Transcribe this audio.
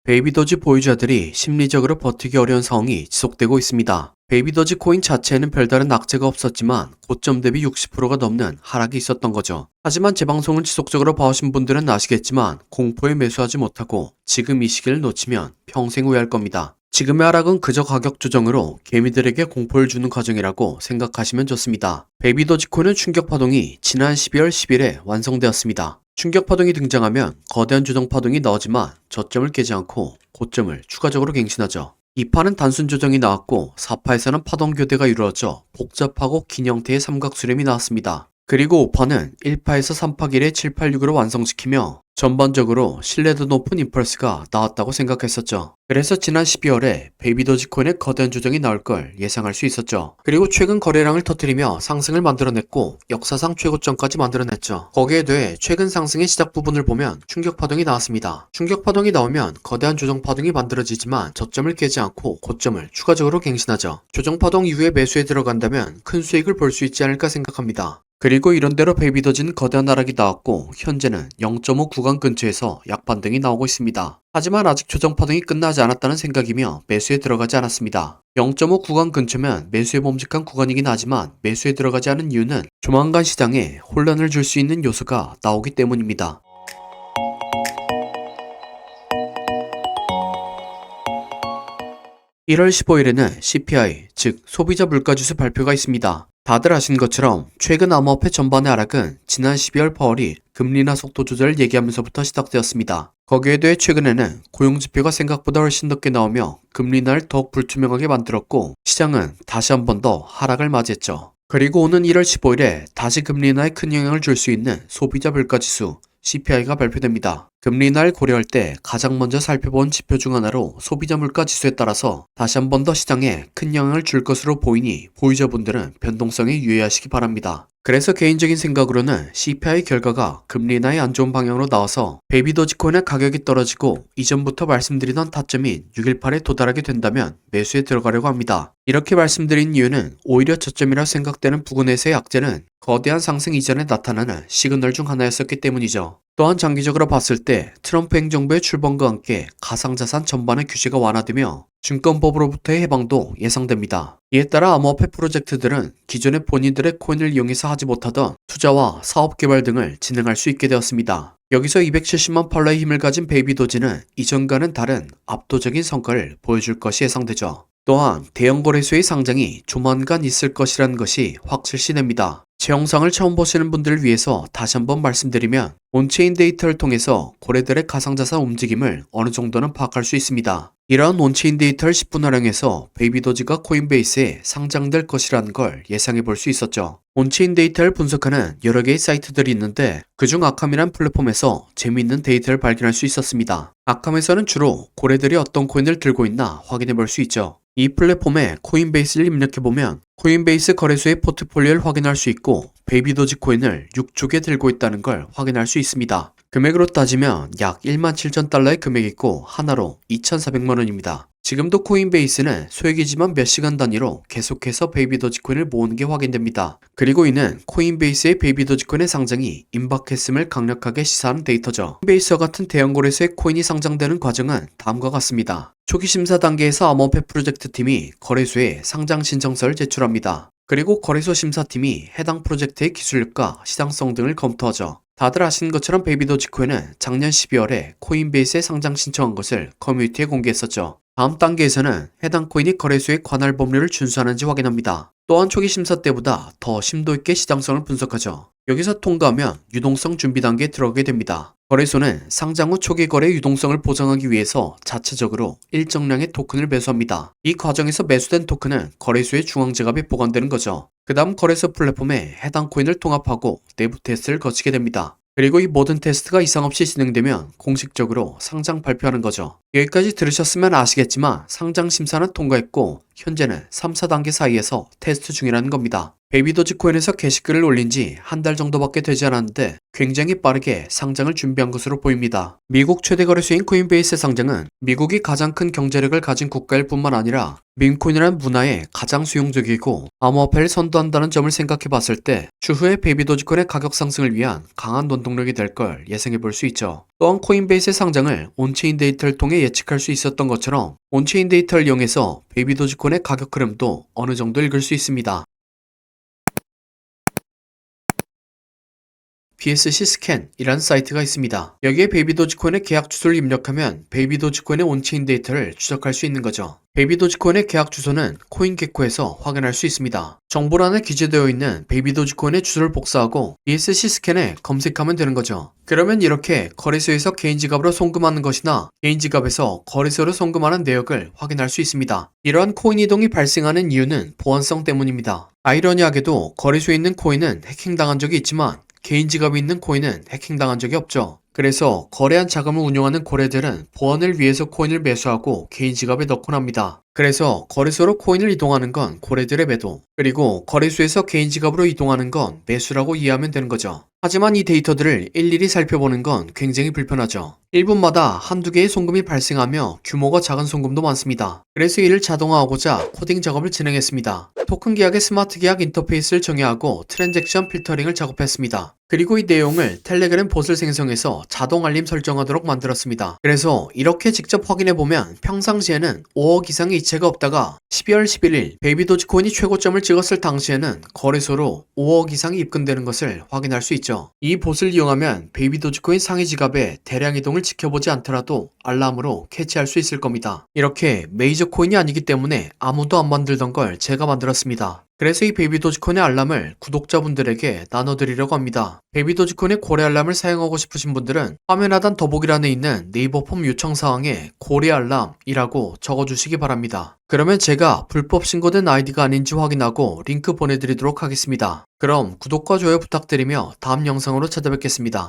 베이비도지 보유자들이 심리적으로 버티기 어려운 상황이 지속되고 있습니다. 베이비도지 코인 자체에는 별다른 악재가 없었지만 고점 대비 60%가 넘는 하락이 있었던 거죠. 하지만 제 방송을 지속적으로 봐오신 분들은 아시겠지만 공포에 매수하지 못하고 지금 이 시기를 놓치면 평생 후회할 겁니다. 지금의 하락은 그저 가격 조정으로 개미들에게 공포를 주는 과정이라고 생각하시면 좋습니다. 베이비도지코인은 충격 파동이 지난 12월 10일에 완성되었습니다. 충격 파동이 등장하면 거대한 조정 파동이 나오지만 저점을 깨지 않고 고점을 추가적으로 갱신하죠. 2파는 단순 조정이 나왔고 4파에서는 파동 교대가 이루어져 복잡하고 긴 형태의 삼각수렴이 나왔습니다. 그리고 5파는 1파에서 3파 길의 786으로 완성시키며 전반적으로 신뢰도 높은 임펄스가 나왔다고 생각했었죠. 그래서 지난 12월에 베이비도지코인의 거대한 조정이 나올 걸 예상할 수 있었죠. 그리고 최근 거래량을 터뜨리며 상승을 만들어냈고 역사상 최고점까지 만들어냈죠. 거기에 대해 최근 상승의 시작 부분을 보면 충격 파동이 나왔습니다. 충격 파동이 나오면 거대한 조정 파동이 만들어지지만 저점을 깨지 않고 고점을 추가적으로 갱신하죠. 조정 파동 이후에 매수에 들어간다면 큰 수익을 볼 수 있지 않을까 생각합니다. 그리고 이런대로 베이비도지는 거대한 하락이 나왔고 현재는 0.5 구간 근처에서 약반등이 나오고 있습니다. 하지만 아직 조정 파동이 끝나지 않았다는 생각이며 매수에 들어가지 않았습니다. 0.5 구간 근처면 매수에 몸직한 구간이긴 하지만 매수에 들어가지 않은 이유는 조만간 시장에 혼란을 줄 수 있는 요소가 나오기 때문입니다. 1월 15일에는 CPI, 즉 소비자 물가지수 발표가 있습니다. 다들 아신 것처럼 최근 암호화폐 전반의 하락은 지난 12월 파월이 금리 인하 속도 조절을 얘기하면서부터 시작되었습니다. 거기에 대해 최근에는 고용지표가 생각보다 훨씬 늦게 나오며 금리 인하를 더욱 불투명하게 만들었고 시장은 다시 한 번 더 하락을 맞이했죠. 그리고 오는 1월 15일에 다시 금리 인하에 큰 영향을 줄 수 있는 소비자 물가지수 CPI가 발표됩니다. 금리 인하를 고려할 때 가장 먼저 살펴본 지표 중 하나로 소비자 물가 지수에 따라서 다시 한 번 더 시장에 큰 영향을 줄 것으로 보이니 보유자분들은 변동성에 유의하시기 바랍니다. 그래서 개인적인 생각으로는 CPI 결과가 금리 인하의 안 좋은 방향으로 나와서 베이비도지코인의 가격이 떨어지고 이전부터 말씀드리던 타점인 618에 도달하게 된다면 매수에 들어가려고 합니다. 이렇게 말씀드린 이유는 오히려 저점이라 생각되는 부근에서의 악재는 거대한 상승 이전에 나타나는 시그널 중 하나였었기 때문이죠. 또한 장기적으로 봤을 때 트럼프 행정부의 출범과 함께 가상자산 전반의 규제가 완화되며 증권법으로부터의 해방도 예상됩니다. 이에 따라 암호화폐 프로젝트들은 기존의 본인들의 코인을 이용해서 하지 못하던 투자와 사업 개발 등을 진행할 수 있게 되었습니다. 여기서 270만 팔러의 힘을 가진 베이비도지는 이전과는 다른 압도적인 성과를 보여줄 것이 예상되죠. 또한 대형 거래소의 상장이 조만간 있을 것이라는 것이 확실시됩니다. 제 영상을 처음 보시는 분들을 위해서 다시 한번 말씀드리면 온체인 데이터를 통해서 거래들의 가상자산 움직임을 어느 정도는 파악할 수 있습니다. 이러한 온체인 데이터를 10분 활용해서 베이비도지가 코인베이스에 상장될 것이라는 걸 예상해 볼 수 있었죠. 온체인 데이터를 분석하는 여러 개의 사이트들이 있는데 그중 아캄이란 플랫폼에서 재미있는 데이터를 발견할 수 있었습니다. 아캄에서는 주로 고래들이 어떤 코인을 들고 있나 확인해 볼 수 있죠. 이 플랫폼에 코인베이스를 입력해보면 코인베이스 거래소의 포트폴리오를 확인할 수 있고 베이비도지 코인을 6족에 들고 있다는 걸 확인할 수 있습니다. 금액으로 따지면 약 17,000달러의 금액이고 하나로 2,400만원입니다. 지금도 코인베이스는 소액이지만 몇 시간 단위로 계속해서 베이비도지코인을 모으는 게 확인됩니다. 그리고 이는 코인베이스의 베이비도지코인의 상장이 임박했음을 강력하게 시사하는 데이터죠. 코인베이스와 같은 대형 거래소의 코인이 상장되는 과정은 다음과 같습니다. 초기 심사 단계에서 암호화폐 프로젝트 팀이 거래소에 상장 신청서를 제출합니다. 그리고 거래소 심사팀이 해당 프로젝트의 기술력과 시장성 등을 검토하죠. 다들 아시는 것처럼 베이비도지코인은 작년 12월에 코인베이스에 상장 신청한 것을 커뮤니티에 공개했었죠. 다음 단계에서는 해당 코인이 거래소의 관할 법률을 준수하는지 확인합니다. 또한 초기 심사 때보다 더 심도 있게 시장성을 분석하죠. 여기서 통과하면 유동성 준비 단계에 들어가게 됩니다. 거래소는 상장 후 초기 거래 유동성을 보장하기 위해서 자체적으로 일정량의 토큰을 매수합니다. 이 과정에서 매수된 토큰은 거래소의 중앙지갑에 보관되는 거죠. 그 다음 거래소 플랫폼에 해당 코인을 통합하고 내부 테스트를 거치게 됩니다. 그리고 이 모든 테스트가 이상 없이 진행되면 공식적으로 상장 발표하는 거죠. 여기까지 들으셨으면 아시겠지만 상장 심사는 통과했고 현재는 3, 4단계 사이에서 테스트 중이라는 겁니다. 베이비 도지코인에서 게시글을 올린 지 한 달 정도밖에 되지 않았는데 굉장히 빠르게 상장을 준비한 것으로 보입니다. 미국 최대 거래소인 코인베이스 상장은 미국이 가장 큰 경제력을 가진 국가일 뿐만 아니라 밈코인이라는 문화에 가장 수용적이고 암호화폐를 선도한다는 점을 생각해 봤을 때 추후에 베이비 도지코인의 가격 상승을 위한 강한 원동력이 될 걸 예상해 볼 수 있죠. 또한 코인베이스의 상장을 온체인 데이터를 통해 예측할 수 있었던 것처럼 온체인 데이터를 이용해서 베이비 도지코인의 가격 흐름도 어느 정도 읽을 수 있습니다. BSC 스캔이라는 사이트가 있습니다. 여기에 베이비 도지코인의 계약 주소를 입력하면 베이비 도지코인의 온체인 데이터를 추적할 수 있는 거죠. 베이비 도지코인의 계약 주소는 코인게코에서 확인할 수 있습니다. 정보란에 기재되어 있는 베이비 도지코인의 주소를 복사하고 BSC 스캔에 검색하면 되는 거죠. 그러면 이렇게 거래소에서 개인 지갑으로 송금하는 것이나 개인 지갑에서 거래소로 송금하는 내역을 확인할 수 있습니다. 이러한 코인 이동이 발생하는 이유는 보안성 때문입니다. 아이러니하게도 거래소에 있는 코인은 해킹당한 적이 있지만 개인 지갑에 있는 코인은 해킹당한 적이 없죠. 그래서 거래한 자금을 운용하는 고래들은 보안을 위해서 코인을 매수하고 개인 지갑에 넣곤 합니다. 그래서 거래소로 코인을 이동하는 건 고래들의 매도, 그리고 거래소에서 개인 지갑으로 이동하는 건 매수라고 이해하면 되는 거죠. 하지만 이 데이터들을 일일이 살펴보는 건 굉장히 불편하죠. 1분마다 한두 개의 송금이 발생하며 규모가 작은 송금도 많습니다. 그래서 이를 자동화하고자 코딩 작업을 진행했습니다. 토큰 계약의 스마트 계약 인터페이스를 정의하고 트랜잭션 필터링을 작업했습니다. 그리고 이 내용을 텔레그램 봇을 생성해서 자동 알림 설정하도록 만들었습니다. 그래서 이렇게 직접 확인해보면 평상시에는 5억 이상의 이체가 없다가 12월 11일 베이비 도지코인이 최고점을 찍었을 당시에는 거래소로 5억 이상이 입금되는 것을 확인할 수 있죠. 이 봇을 이용하면 베이비 도지코인 상위 지갑의 대량 이동을 지켜보지 않더라도 알람으로 캐치할 수 있을 겁니다. 이렇게 메이저 코인이 아니기 때문에 아무도 안 만들던 걸 제가 만들었습니다. 그래서 이 베이비 도지코인의 알람을 구독자분들에게 나눠드리려고 합니다. 베이비 도지코인의 고래 알람을 사용하고 싶으신 분들은 화면 하단 더보기란에 있는 네이버 폼 요청사항에 고래 알람이라고 적어주시기 바랍니다. 그러면 제가 불법 신고된 아이디가 아닌지 확인하고 링크 보내드리도록 하겠습니다. 그럼 구독과 좋아요 부탁드리며 다음 영상으로 찾아뵙겠습니다.